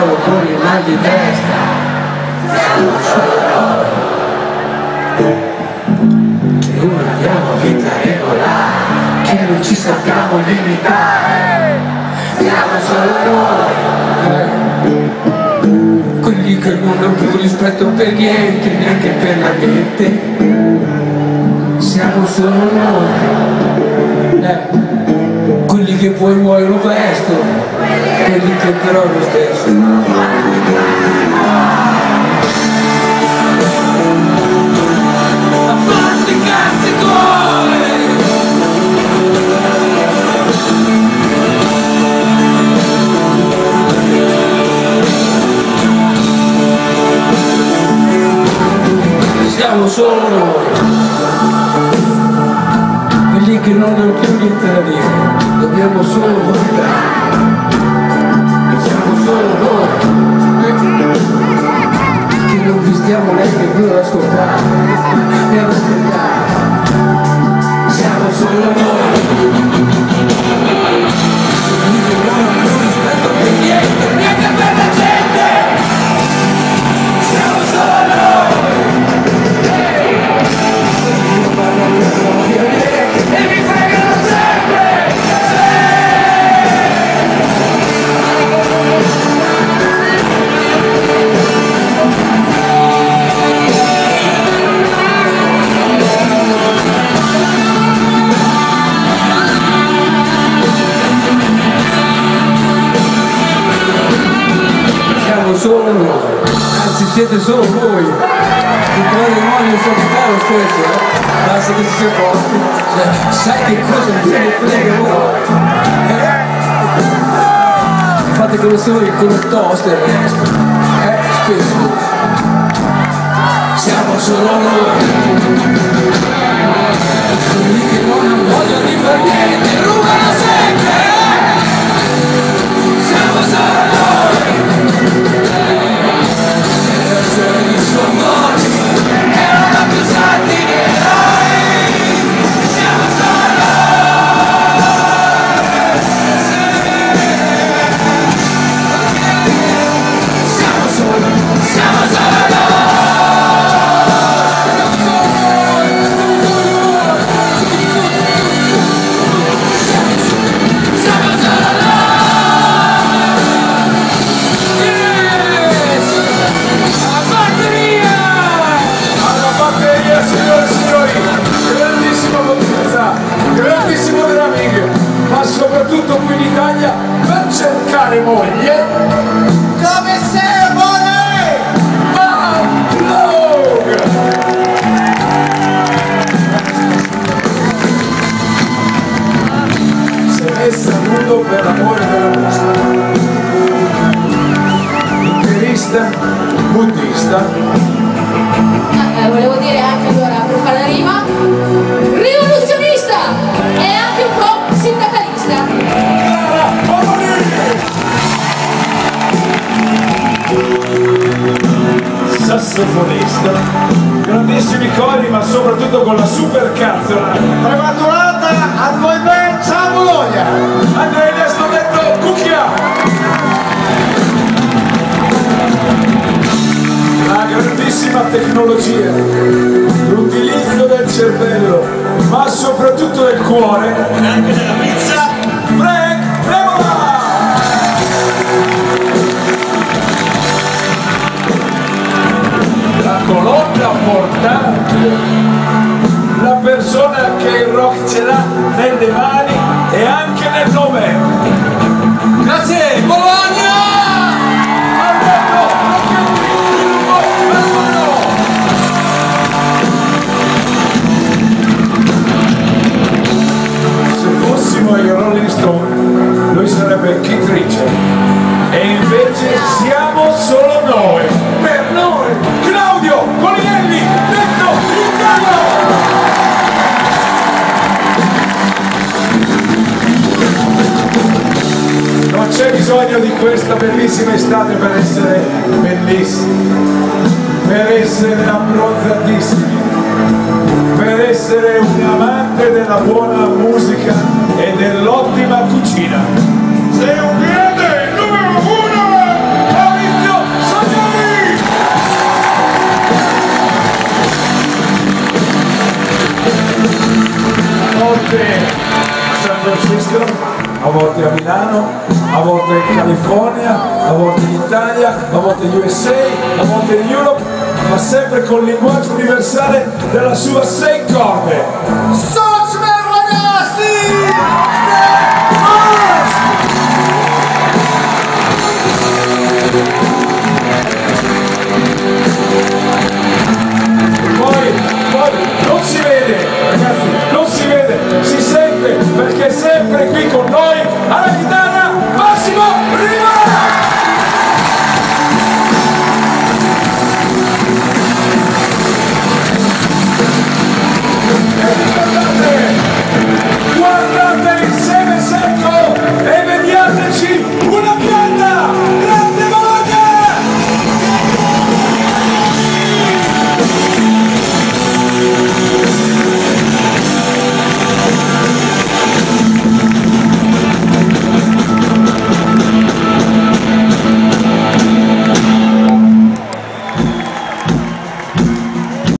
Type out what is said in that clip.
siamo con il mal di testa, siamo solo e una abbiamo vita regolare che non ci sappiamo limitare, siamo solo noi, quelli che non hanno più rispetto per niente, neanche per la mente, siamo solo noi. Quelli che poi muoiono presto, quelli che però lo stesso. A farti cazzi tuoi! Siamo solo noi. Quelli che non hanno più niente da dire. Dobbiamo solo votare, siamo solo noi, che non vi stiamo neanche più ad ascoltare, e ad ascoltare, siamo solo noi, che non hanno più rispetto per niente, neanche per la gente, siamo solo noi, io parlo per ovviamente e mi fregano sempre. Solo noi, anzi siete solo voi, il matrimonio è lo stesso, basta che ci sia posto, cioè, sai che cosa vi frega voi, fate come se voi con il toaster, spesso, siamo solo noi, quelli che non hanno voglia di far niente, rubano sempre, siamo solo noi. Gli scommoni erano più santi di eroi, siamo solo soprattutto qui in Italia per cercare moglie come servono Vlog. Si è messa a nudo per l'amore della musica, interista, buddista, volevo dire anche allora per fare la rima rivoluzionista e anche un po' sindacalista. Sassofonista, grandissimi cori ma soprattutto con la super cazzola prematurata a voi ben, ciao Bologna, Andrea sto detto cucchia, la grandissima tecnologia, l'utilizzo del cervello ma soprattutto del cuore e anche della pizza, Frank Remola. La colonna portante, la persona che il rock ce l'ha nelle mani e anche nel nome. Grazie, Bologna! Se fossimo ai Rolling Stone, lui sarebbe Keith Richards. E invece siamo solo noi, per noi, Claudio Colielli, detto Italo! Non c'è bisogno di questa bellissima estate per essere bellissimi, per essere abbronzatissimi, per essere un amante della buona musica e dell'ottima cucina. Sei un grande numero uno! a volte a Milano, a volte in California, a volte in Italia, a volte in USA, a volte in Europe, ma sempre col linguaggio universale della sua sei corde. Ragazzi!